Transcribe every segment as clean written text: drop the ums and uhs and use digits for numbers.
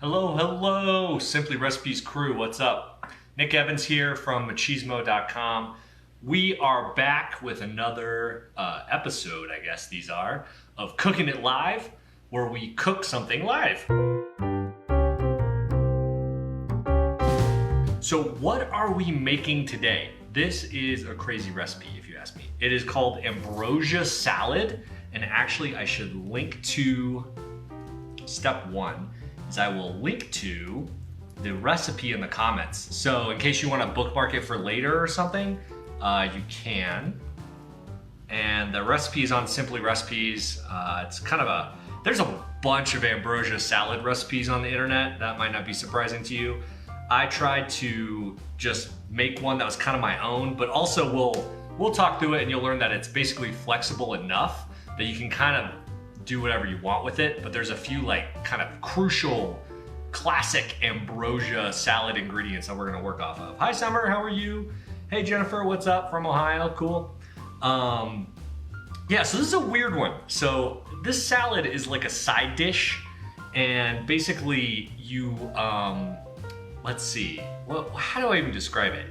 Hello, hello, Simply Recipes crew, what's up? Nick Evans here from machismo.com. We are back with another episode, I guess these are, of Cooking It Live, where we cook something live. So what are we making today? This is a crazy recipe, if you ask me. It is called Ambrosia Salad, and actually I should link to step one. I will link to the recipe in the comments. So in case you want to bookmark it for later or something, you can. And the recipe is on Simply Recipes. It's kind of there's a bunch of ambrosia salad recipes on the internet. That might not be surprising to you. I tried to just make one that was kind of my own, but also we'll talk through it and you'll learn that it's basically flexible enough that you can kind of do whatever you want with it, but there's a few like kind of crucial classic ambrosia salad ingredients that we're gonna work off of. Hi Summer, how are you? Hey Jennifer, what's up from Ohio? Cool. Yeah, so this is a weird one. So this salad is like a side dish, and basically you, let's see, well, how do I even describe it?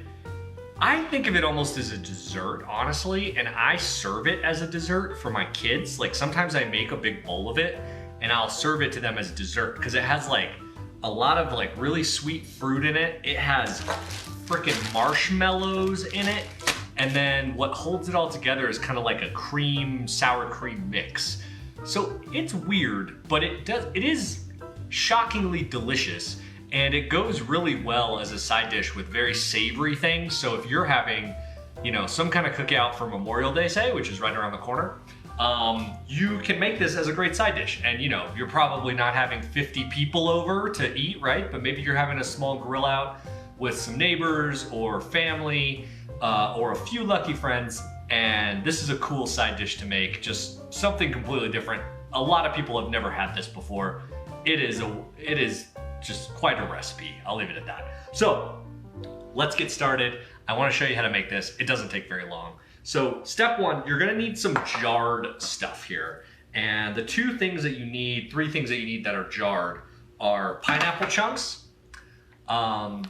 I think of it almost as a dessert, honestly, and I serve it as a dessert for my kids. Like sometimes I make a big bowl of it and I'll serve it to them as a dessert because it has like a lot of like really sweet fruit in it. It has freaking marshmallows in it. And then what holds it all together is kind of like a sour cream mix. So it's weird, but it is shockingly delicious. And it goes really well as a side dish with very savory things. So if you're having, some kind of cookout for Memorial Day, say, which is right around the corner, you can make this as a great side dish. And you're probably not having 50 people over to eat, right? But maybe you're having a small grill out with some neighbors or family or a few lucky friends. And this is a cool side dish to make, just something completely different. A lot of people have never had this before. It is just quite a recipe. I'll leave it at that. So let's get started. I want to show you how to make this. It doesn't take very long. So step one, you're gonna need some jarred stuff here. And the three things that you need that are jarred are pineapple chunks. And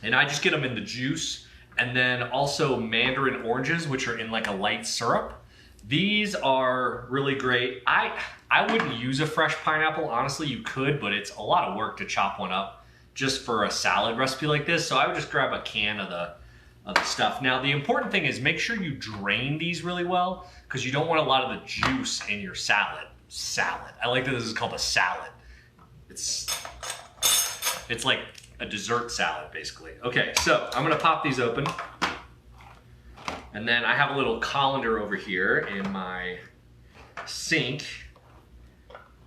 I just get them in the juice. And then also mandarin oranges, which are in like a light syrup. These are really great. I wouldn't use a fresh pineapple. Honestly, you could, but it's a lot of work to chop one up just for a salad recipe like this. So I would just grab a can of the stuff. Now, the important thing is make sure you drain these really well because you don't want a lot of the juice in your salad. I like that this is called a salad. It's like a dessert salad, basically. Okay, so I'm gonna pop these open. And then I have a little colander over here in my sink.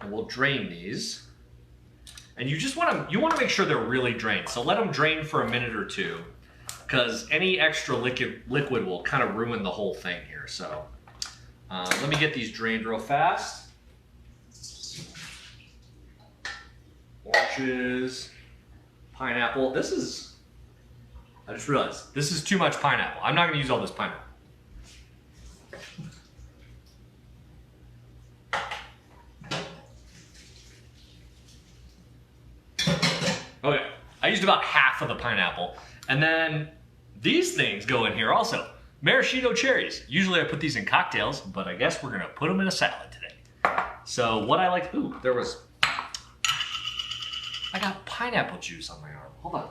And we'll drain these. And you want to make sure they're really drained. So let them drain for a minute or two because any extra liquid will kind of ruin the whole thing here. So let me get these drained real fast. Oranges, pineapple. I just realized this is too much pineapple. I'm not going to use all this pineapple. Okay, I used about half of the pineapple. And then these things go in here also. Maraschino cherries. Usually I put these in cocktails, but I guess we're gonna put them in a salad today. So what I like, I got pineapple juice on my arm. Hold on.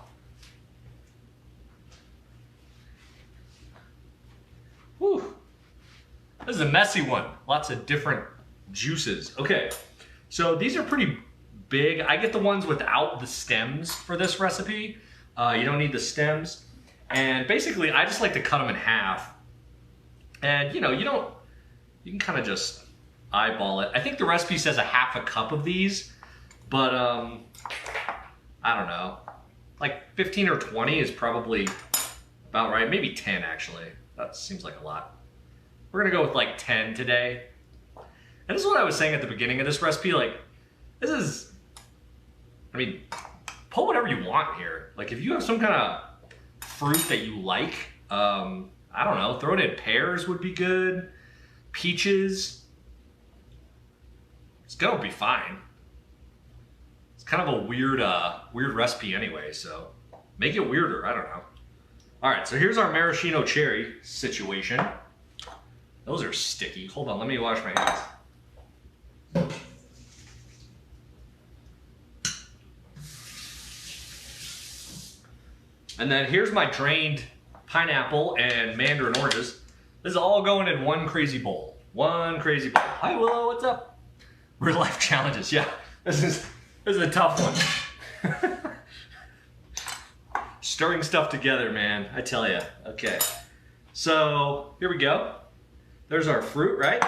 Whew. This is a messy one. Lots of different juices. Okay, so these are pretty big. I get the ones without the stems for this recipe. You don't need the stems. And basically, I just like to cut them in half. And you can kind of just eyeball it. I think the recipe says a half a cup of these, but I don't know. Like 15 or 20 is probably about right. Maybe 10 actually. That seems like a lot. We're gonna go with like 10 today. And this is what I was saying at the beginning of this recipe. Like, put whatever you want here. Like if you have some kind of fruit that you like, I don't know, throw it in. Pears would be good. Peaches. It's gonna be fine. kind of a weird, weird recipe anyway, so make it weirder, I don't know. All right, so here's our maraschino cherry situation. Those are sticky. Hold on, let me wash my hands. And then here's my drained pineapple and mandarin oranges. This is all going in one crazy bowl. One crazy bowl. Hi Willow, what's up? Real life challenges, yeah. This is a tough one. Stirring stuff together, man, I tell ya. Okay, so here we go. There's our fruit, right?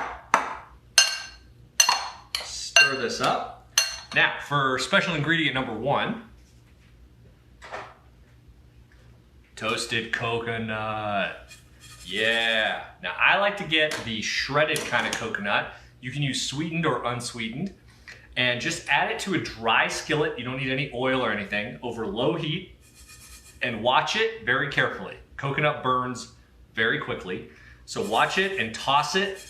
Stir this up. Now, for special ingredient number 1, toasted coconut. Yeah. Now, I like to get the shredded kind of coconut. You can use sweetened or unsweetened. And just add it to a dry skillet. You don't need any oil or anything. Over low heat. And watch it very carefully. Coconut burns very quickly. So watch it and toss it.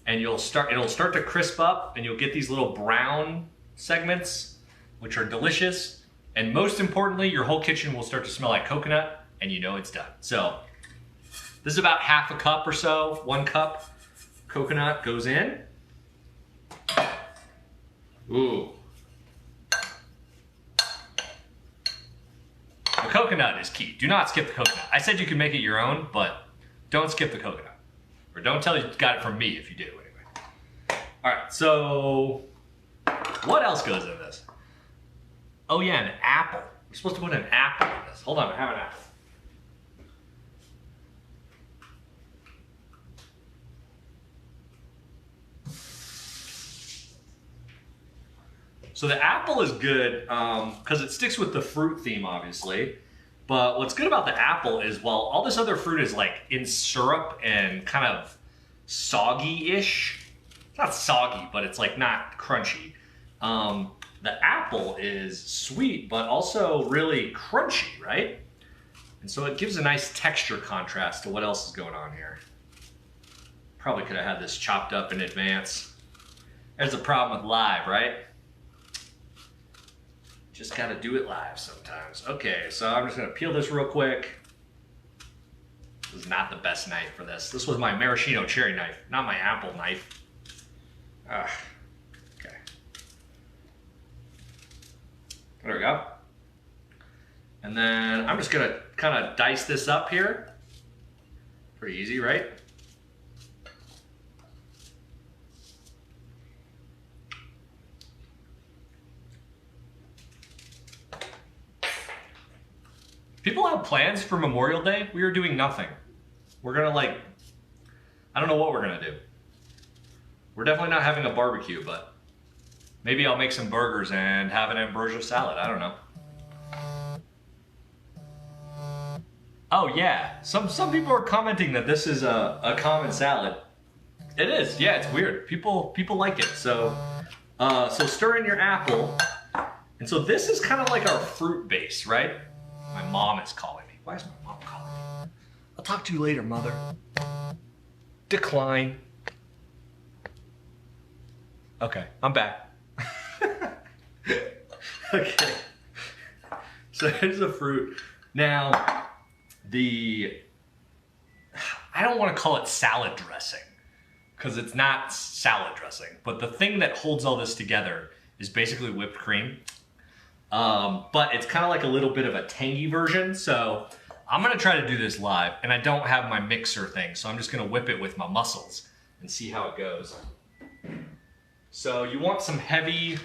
And it'll start to crisp up. And you'll get these little brown segments, which are delicious. And most importantly, your whole kitchen will start to smell like coconut, and you know it's done. So this is about half a cup or so. 1 cup coconut goes in. Ooh. The coconut is key. Do not skip the coconut. I said you can make it your own, but don't skip the coconut. Or don't tell you got it from me if you do, anyway. All right, so what else goes in this? Oh yeah, an apple. We're supposed to put an apple in this. Hold on, I have an apple. So the apple is good because it sticks with the fruit theme, obviously. But what's good about the apple is, while all this other fruit is like in syrup and kind of soggy-ish. It's not soggy, but it's like not crunchy. The apple is sweet, but also really crunchy, right? And so it gives a nice texture contrast to what else is going on here. Probably could have had this chopped up in advance. There's a problem with live, right? Just gotta do it live sometimes. Okay, so I'm just gonna peel this real quick. This is not the best knife for this. This was my maraschino cherry knife, not my apple knife. Ugh. Okay. There we go. And then I'm just gonna kind of dice this up here. Pretty easy, right? People have plans for Memorial Day. We are doing nothing. We're gonna I don't know what we're gonna do. We're definitely not having a barbecue, but maybe I'll make some burgers and have an Ambrosia salad. I don't know. Oh yeah, some people are commenting that this is a common salad. It is, yeah, it's weird. People like it. So stir in your apple. And so this is kind of like our fruit base, right? My mom is calling me. Why is my mom calling me? I'll talk to you later, mother. Decline. Okay, I'm back. Okay. So here's the fruit. Now, I don't want to call it salad dressing, because it's not salad dressing. But the thing that holds all this together is basically whipped cream. But it's kind of like a little bit of a tangy version. So I'm going to try to do this live, and I don't have my mixer thing. So I'm just going to whip it with my muscles and see how it goes. So you want some heavy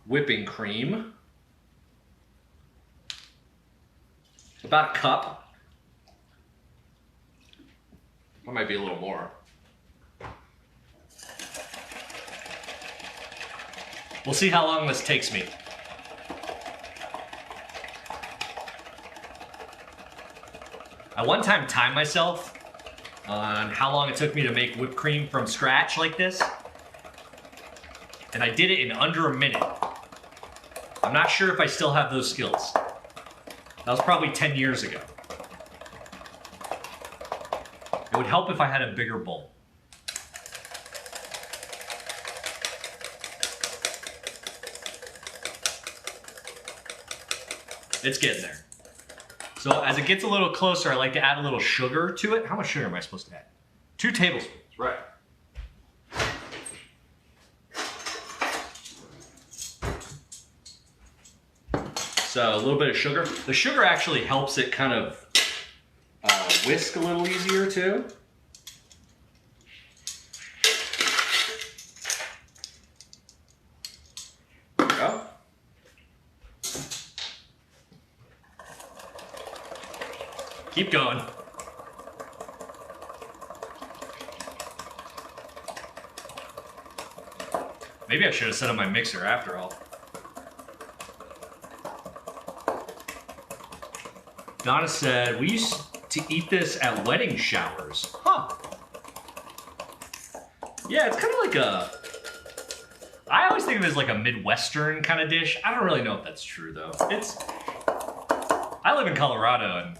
whipping cream. About a cup. Or might be a little more. We'll see how long this takes me. I one time timed myself on how long it took me to make whipped cream from scratch like this. And I did it in under a minute. I'm not sure if I still have those skills. That was probably 10 years ago. It would help if I had a bigger bowl. It's getting there. So as it gets a little closer, I like to add a little sugar to it. How much sugar am I supposed to add? 2 tablespoons, right. So a little bit of sugar. The sugar actually helps it kind of whisk a little easier too. There we go. Keep going. Maybe I should have set up my mixer after all. Donna said, we used to eat this at wedding showers. Huh. Yeah, it's kind of like a... I always think of it as like a Midwestern kind of dish. I don't really know if that's true, though. I live in Colorado, and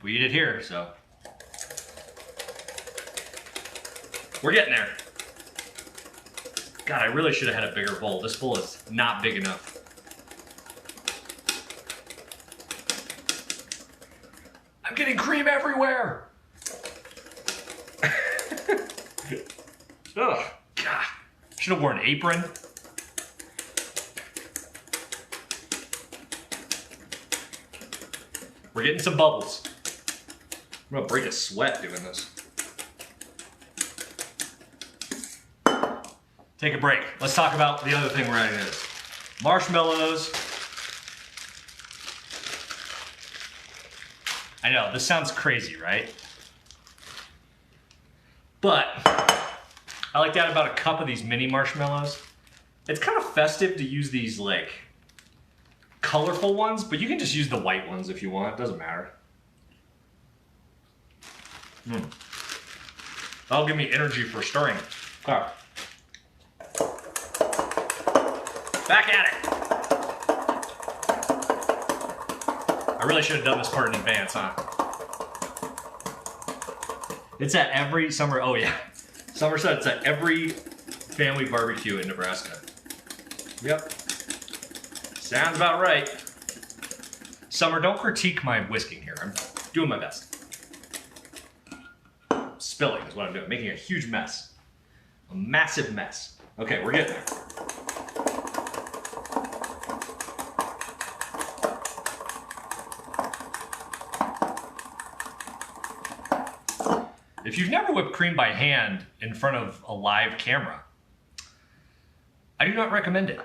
we eat it here, so... We're getting there. God, I really should have had a bigger bowl. This bowl is not big enough. I'm getting cream everywhere! Ugh, God. Should have worn an apron. We're getting some bubbles. I'm gonna break a sweat doing this. Take a break. Let's talk about the other thing we're adding in. Marshmallows. I know, this sounds crazy, right? But I like to add about a cup of these mini marshmallows. It's kind of festive to use these like colorful ones, but you can just use the white ones if you want. It doesn't matter. That'll give me energy for stirring. Okay. Back at it. I really should have done this part in advance, huh? It's at every summer, oh yeah. Summer said it's at every family barbecue in Nebraska. Yep. Sounds about right. Summer, don't critique my whisking here. I'm doing my best. Spilling is what I'm doing, making a huge mess. A massive mess. Okay, we're getting there. If you've never whipped cream by hand in front of a live camera, I do not recommend it.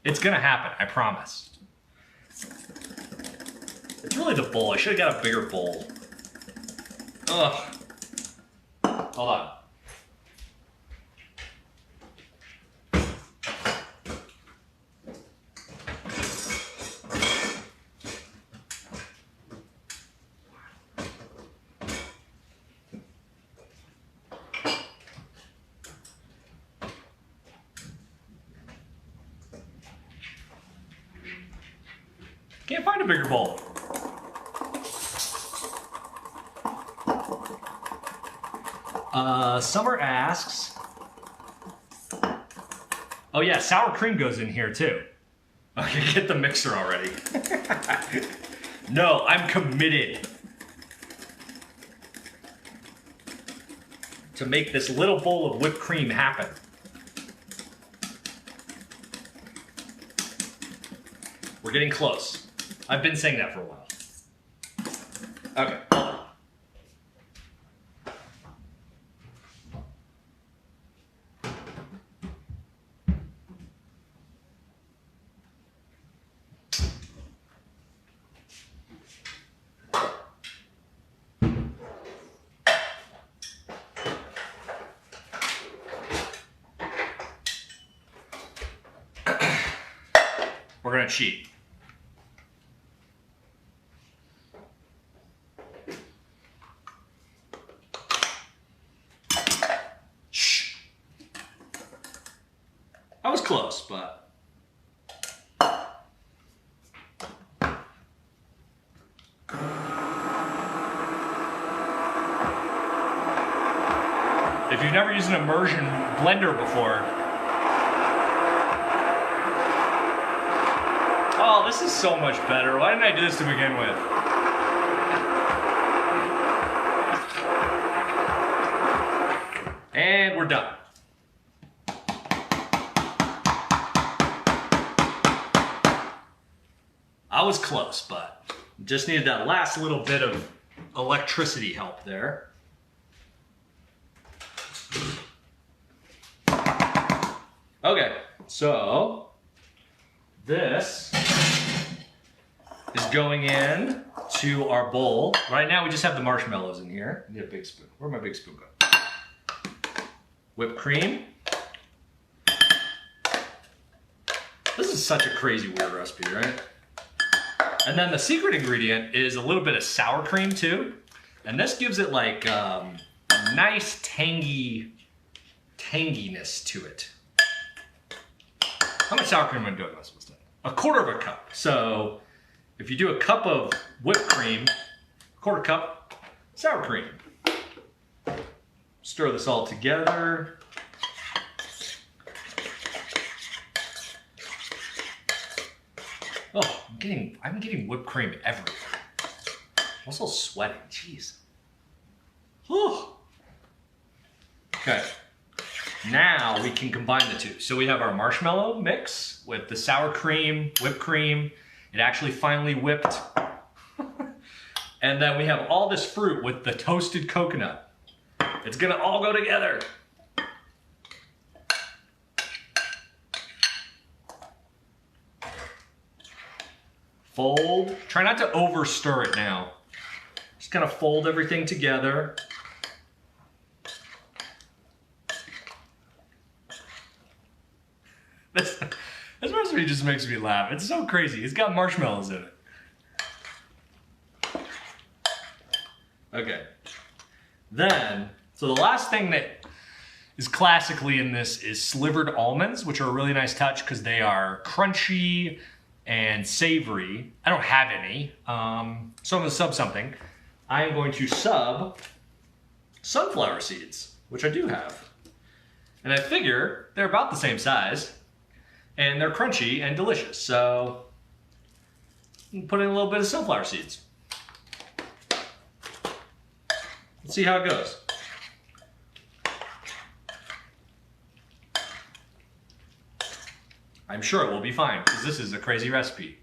It's gonna happen, I promise. It's really the bowl. I should have got a bigger bowl. Ugh. Hold on. Can't find a bigger bowl. Summer asks, oh yeah, sour cream goes in here too. Okay, get the mixer already. No, I'm committed to make this little bowl of whipped cream happen. We're getting close. I've been saying that for a while. Okay, hold on. We're gonna cheat. Shh. I was close, but. If you've never used an immersion blender before, oh, this is so much better. Why didn't I do this to begin with? And we're done. I was close, but just needed that last little bit of electricity help there. Okay, so this is going in to our bowl. Right now we just have the marshmallows in here. I need a big spoon. Where'd my big spoon go? Whipped cream. This is such a crazy weird recipe, right? And then the secret ingredient is a little bit of sour cream too. And this gives it like a nice tanginess to it. How much sour cream am I doing? Am I supposed to? 1/4 cup. So if you do a cup of whipped cream, 1/4 cup sour cream. Stir this all together. Oh, I'm getting whipped cream everywhere. I'm also sweating, jeez. Whew. Okay. Now we can combine the two. So we have our marshmallow mix with the sour cream, whipped cream. It actually finally whipped. And then we have all this fruit with the toasted coconut. It's gonna all go together. Fold. Try not to over stir it now. Just kind of fold everything together. This recipe just makes me laugh. It's so crazy. It's got marshmallows in it. Okay. Then, so the last thing that is classically in this is slivered almonds, which are a really nice touch because they are crunchy and savory. I don't have any, so I'm gonna sub something. I am going to sub sunflower seeds, which I do have. And I figure they're about the same size. And they're crunchy and delicious, so put in a little bit of sunflower seeds. Let's see how it goes. I'm sure it will be fine, because this is a crazy recipe.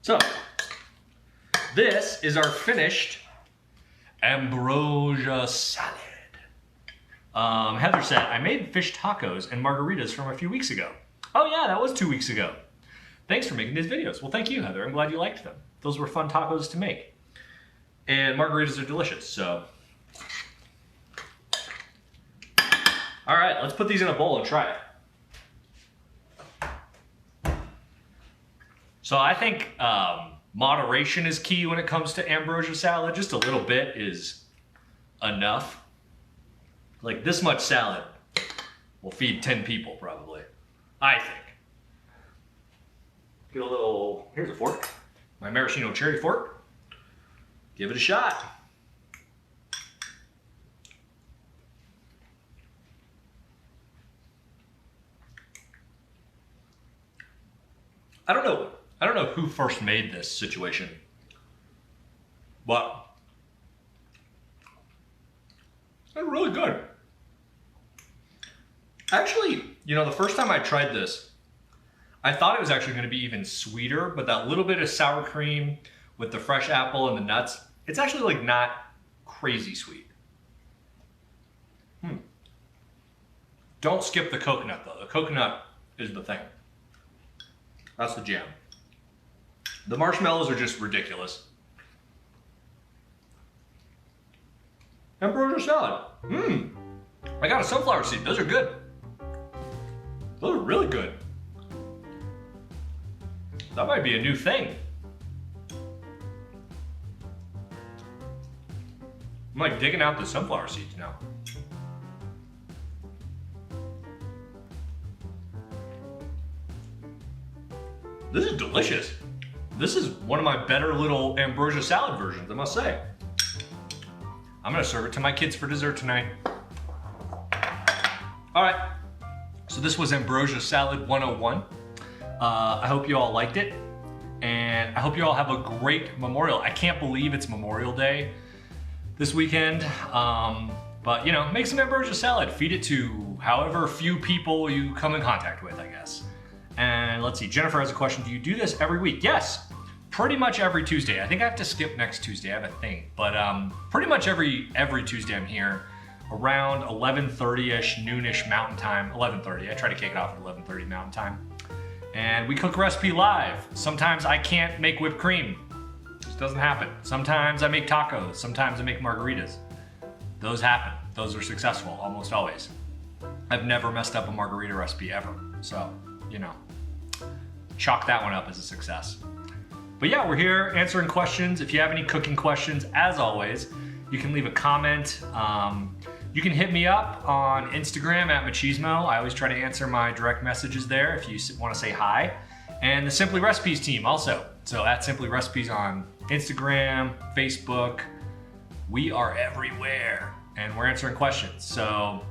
So, this is our finished Ambrosia Salad. Heather said, I made fish tacos and margaritas from a few weeks ago. Oh yeah, that was 2 weeks ago. Thanks for making these videos. Well, thank you, Heather. I'm glad you liked them. Those were fun tacos to make. And margaritas are delicious, so. All right, let's put these in a bowl and try it. So I think moderation is key when it comes to Ambrosia salad. Just a little bit is enough. Like this much salad will feed 10 people probably, I think. Get a little, here's a fork, my maraschino cherry fork. Give it a shot. I don't know who first made this situation, but they're really good. Actually, you know, the first time I tried this, I thought it was actually going to be even sweeter, but that little bit of sour cream with the fresh apple and the nuts, it's actually like not crazy sweet. Don't skip the coconut though. The coconut is the thing. That's the jam. The marshmallows are just ridiculous. Ambrosia salad. I got a sunflower seed. Those are good. Those are really good. That might be a new thing. I'm like digging out the sunflower seeds now. This is delicious. This is one of my better little Ambrosia salad versions, I must say. I'm gonna serve it to my kids for dessert tonight. All right, so this was Ambrosia Salad 101. I hope you all liked it, and I hope you all have a great Memorial. I can't believe it's Memorial Day this weekend, but you know, make some Ambrosia salad. Feed it to however few people you come in contact with, I guess. And let's see, Jennifer has a question. Do you do this every week? Yes, pretty much every Tuesday. I think I have to skip next Tuesday, I have a thing. But pretty much every Tuesday I'm here around 11:30ish, noonish Mountain Time. 11:30, I try to kick it off at 11:30 Mountain Time. And we cook recipe live. Sometimes I can't make whipped cream. Just doesn't happen. Sometimes I make tacos. Sometimes I make margaritas. Those happen. Those are successful, almost always. I've never messed up a margarita recipe ever. So, you know, chalk that one up as a success. But yeah, we're here answering questions. If you have any cooking questions, as always, you can leave a comment. You can hit me up on Instagram at Machismo. I always try to answer my direct messages there if you want to say hi. And the Simply Recipes team also. So at Simply Recipes on Instagram, Facebook, we are everywhere and we're answering questions. So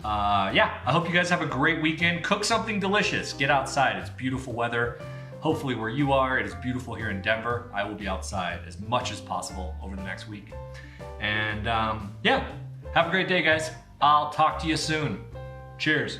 yeah, I hope you guys have a great weekend. Cook something delicious. Get outside. It's beautiful weather. Hopefully where you are, it is beautiful here in Denver. I will be outside as much as possible over the next week. And yeah, have a great day, guys. I'll talk to you soon. Cheers.